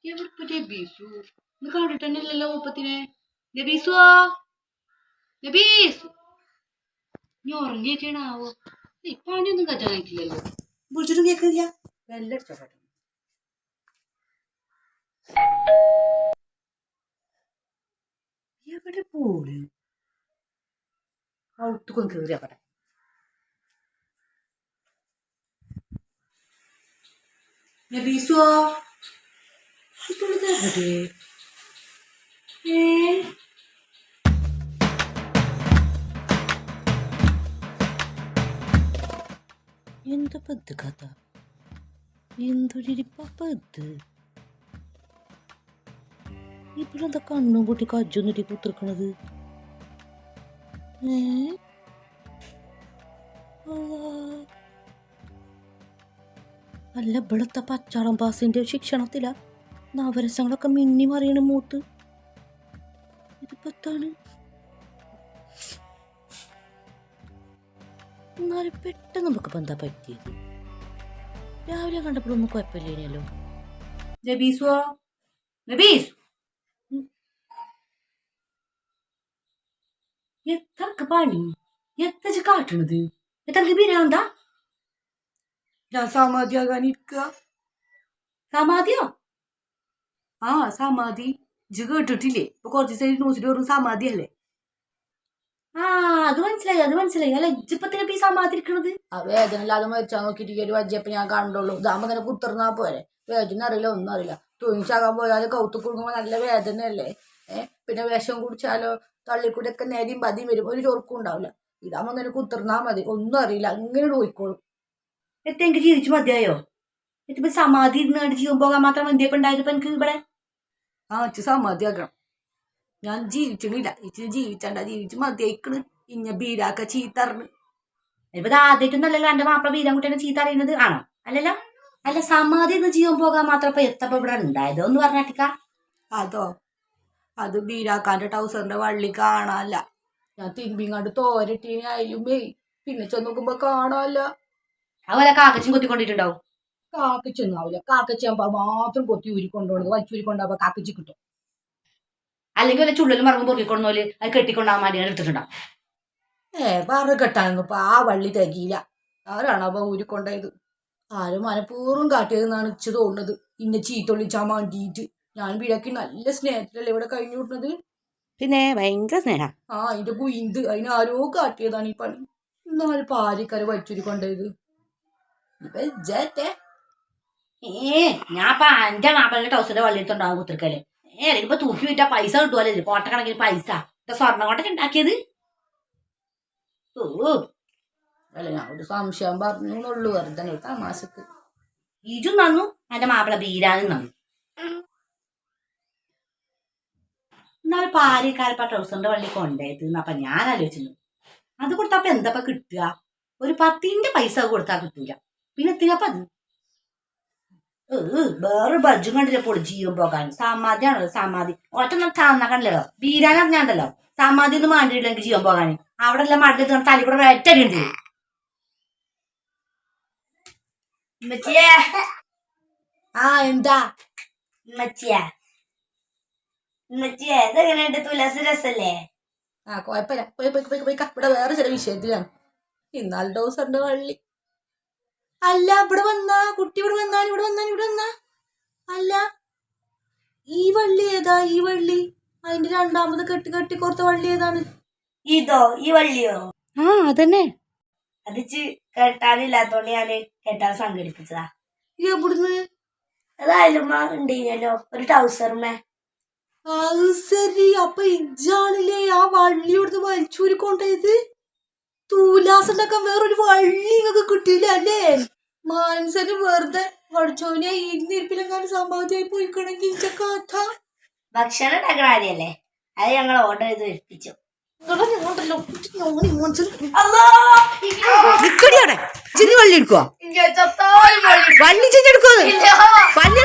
എവിടെ നബീസു ഇന്ന് കണ്ടിട്ടല്ലോ മുപ്പത്തിനെ. നബീസുവാ നബീസ് നീ ഉറങ്ങിയൊക്കെയാണാവോ? പണിയൊന്നും കറ്റാനായിട്ടില്ലല്ലോ. വിളിച്ചിട്ടും കേൾക്കുന്നില്ല. വെല്ലടിച്ചോട്ടെ. എവിടെ പോണ്? ഔത്തുകൊണ്ട് കയറിയാക്കട്ടെ. നബീസുവാ എവിടെ? എന്താ പത്ത് കഥ? എന്തൊരിപ്പത്? ഇപ്പോഴെന്താ കണ്ണും കൂട്ടി കജ്ജൊന്നിട്ട് കുത്തിർക്കണത്? അല്ല ഇവിടുത്തെ പച്ചാളം പാസിന്റെ ശിക്ഷണത്തില നവരസങ്ങളൊക്കെ മിന്നി മറിയണ മൂത്ത്. ഇതിപ്പോ എത്താണ്? എന്നാലും പെട്ടെന്ന് നമുക്കിപ്പോൾ എന്താ പറ്റിയത്? രാവിലെ കണ്ടപ്പോഴൊന്നും കുഴപ്പമില്ലേനല്ലോ. നബീസുവോ നബീസ് എത്രക്ക് പണി എത്ര കാട്ടണത്? എത്രക്ക് പിരാന്താ? ഞാൻ സമാധിയാകാനിരിക്കുക. സമാധിയോ? ആ സമാധി. ഇജ്ജ് കേട്ടിട്ടില്ലേ? ഇപ്പൊ കുറച്ച് ദിവസം ന്യൂസിൽ വെറും സമാധിയല്ലേ? ആ അത് മനസ്സിലായി. അല്ല ഇജ്ജിപ്പത്തിനെ ഈ സമാധി ഇരിക്കണത്? ആ വേദന ഇല്ലാതെ മരിച്ചാൽ നോക്കിയിട്ട് ഒരു വജ്ജപ്പ ഞാൻ കണ്ടുള്ളൂ. ഇതാകുമ്പോ അങ്ങനെ കുത്തിർന്നാ പോരെ. വേദന അറിയില്ല, ഒന്നും അറിയില്ല. തൂങ്ങിച്ചാകാൻ പോയാല് കൗത്ത് കുടുങ്ങുമ്പോ നല്ല വേദനയല്ലേ? പിന്നെ വിഷം കുടിച്ചാലോ തള്ളിക്കൂടി ഒക്കെ നേരിയും പതിയും വരും. ഒരു ചൊറുക്കും ഉണ്ടാവില്ല. ഇതാകുമ്പോ അങ്ങനെ കുത്തിർന്നാ മതി. ഒന്നും അറിയില്ല, അങ്ങനെ പോയിക്കോളും. എത്തെനിക്ക് ജീവിച്ചു മതിയായോ? ഇതിപ്പോ സമാധി ഇരുന്ന് ജീവൻ പോകാൻ മാത്രം മതിയപ്പോ ഉണ്ടായതിപ്പോ എനിക്ക് ഇവിടെ. ആ അച്ഛ സമാധിയാക്കണം. ഞാൻ ജീവിച്ചില്ല. ഇച്ചിരി ജീവിച്ചു മതിയായിക്കണ്. ഇഞ്ഞ ബീരാക്ക ചീത്തറിഞ്ഞ്. ഇപ്പൊ ആദ്യമായിട്ടൊന്നല്ലല്ലോ എന്റെ മാപ്പിള ബീരാൻകുട്ടിനെ ചീത്ത അറിയുന്നത് ആണോ? അല്ലല്ലോ. അല്ല സമാധി ഇരുന്ന് ജീവൻ പോകാൻ മാത്രം ഇപ്പൊ എത്തപ്പോ ഇവിടെ ഉണ്ടായത് ഒന്ന് പറഞ്ഞാട്ടിക്ക. അതോ അത് ബീരാക്കാന്റെ ടൗസറിന്റെ വള്ളി കാണാല്ല. ഞാൻ തിരുമ്പിങ്ങാണ്ട് തോരട്ടീനായാലുമേ പിന്നെ ചെന്ന് നോക്കുമ്പോ കാണാല്ല. അതുപോലെ കാക്കച്ചും കൊത്തിക്കൊണ്ടിട്ടുണ്ടാവും. കാക്കച്ചൊന്നാവില്ല. കാക്കച്ചാകുമ്പോ മാത്രം കൊത്തി ഊരിക്കൊണ്ടുപോകണത്. വലിച്ചൂരിക്കൊണ്ടാകുമ്പോ കാക്കച്ചി കിട്ടും. അല്ലെങ്കിൽ വല്ല ചുള്ളിലും മറങ്ങും പൊറുക്കിക്കൊണ്ടോല് അത് കെട്ടിക്കൊണ്ടാൻ വേണ്ടി എടുത്തിട്ടുണ്ടാവും. വേറെ കെട്ടാനൊന്നും ഇപ്പൊ ആ വള്ളി തികയില്ല. ആരാണോ അപ്പൊ ഊരിക്കൊണ്ടായത്? ആരും മനഃപൂർവ്വം കാട്ടിയതെന്നാണ് ഇച്ച് തോന്നുന്നത്. ഇന്നെ ചീത്തൊള്ളിച്ചാൻ വേണ്ടിയിട്ട്. ഞാൻ ബീരാക്കി നല്ല സ്നേഹത്തിലല്ലേ ഇവിടെ കഴിഞ്ഞു വിടുന്നത്. പിന്നെ ഭയങ്കര സ്നേഹ. ആ അതിന്റെ കുയിന്ത് അതിനാരോ കാട്ടിയതാണ് ഈ പണി. എന്നാലും പാരിക്കര വലിച്ചൂരിക്കൊണ്ടായത്. ഞാൻ ഇപ്പൊ എന്റെ മാപ്പിളിന്റെ ടൗസറിന്റെ വള്ളിയെടുത്തുണ്ടാവും കുത്തിരിക്കല്ലേ. ഇപ്പൊ തൂക്കി വിറ്റാ പൈസ കിട്ടുമല്ലേ? കോട്ടക്കണക്കിന് പൈസ. സ്വർണ്ണം കൊണ്ടൊക്കെ ഉണ്ടാക്കിയത്. അല്ല ഞാൻ ഒരു സംശയം പറഞ്ഞുള്ളൂ, വെറുതെ തമാശക്ക്. ഇജും നന്നു എന്റെ മാപ്പിള ബീരാനും നന്നു. എന്നാലും പാരിക്കാരപ്പ ടൗസറിന്റെ വള്ളി കൊണ്ടായത് എന്നപ്പ ഞാൻ ആലോചിച്ചു. അത് കൊടുത്തപ്പ എന്താ കിട്ടുക? ഒരു 10ന്റെ പൈസ കൊടുത്താൽ കിട്ടൂല. പിന്നെ എത്തിനപ്പ അത് വേറെ ബജ്ജും കണ്ടില്ല. പൊളി ജീവൻ പോകാൻ സമാധിയാണല്ലോ. സമാധി ഒറ്റ താന്നാ കണ്ടല്ലോ. ബീരാൻ അറിഞ്ഞാണ്ടല്ലോ സമാധി ഒന്നും മാണ്ടിയില്ല എനിക്ക് ജീവൻ പോകാൻ. അവിടെ എല്ലാം മടൽ തലി കൂടെ ഒറ്റടിയുണ്ട്. ആ എന്താ ഇതെങ്ങനെയുണ്ട്? തുലസ് രസല്ലേ? ആ കുഴപ്പമില്ല. ഇവിടെ വേറെ ചില വിഷയത്തിലാണ്. ഇന്നാൾ ഡോസറിന്റെ വള്ളി. അല്ല ഇവിടെ വന്നാ കുട്ടി ഇവിടെ വന്നാ അല്ല ഈ വള്ളി ഏതാ? ഈ വള്ളി അതിന്റെ രണ്ടാമത് കെട്ടിക്കൊടുത്ത വള്ളി ഏതാണ്? ഇതോ? ഈ വള്ളിയോ? ആ അതന്നെ. അത് കെട്ടാനില്ലാത്തോണ്ട് ഞാന് കെട്ടാൻ സംഘടിപ്പിച്ചതാ. എവിടുന്ന്? അതായാലും ഉണ്ടല്ലോ ഒരു ടൗസർമേ. അത് ശരി. അപ്പൊ ഇജാണില്ലേ ആ വള്ളി ഇവിടുന്ന് വലിച്ചൂരി കൊണ്ടത്? തൂലാസ് ഉണ്ടാക്കാൻ വേറൊരു വള്ളി ഇങ്ങക്ക് കിട്ടിയില്ല അല്ലേ? മനസ്സിന് വെറുതെ പഠിച്ചോനെ ഇരുന്നിരിപ്പിലെങ്ങാനും സമ്പാദ്യമായി പോയിക്കണെങ്കിൽ കഥ. ഭക്ഷണം ഉണ്ടാക്കണ കാര്യല്ലേ? അത് ഞങ്ങൾ ഓർഡർ ചെയ്ത് ഏൽപ്പിച്ചു. വള്ളി എടുക്കുവോ? വള്ളി ചെഞ്ഞെടുക്കുവോ? വള്ളി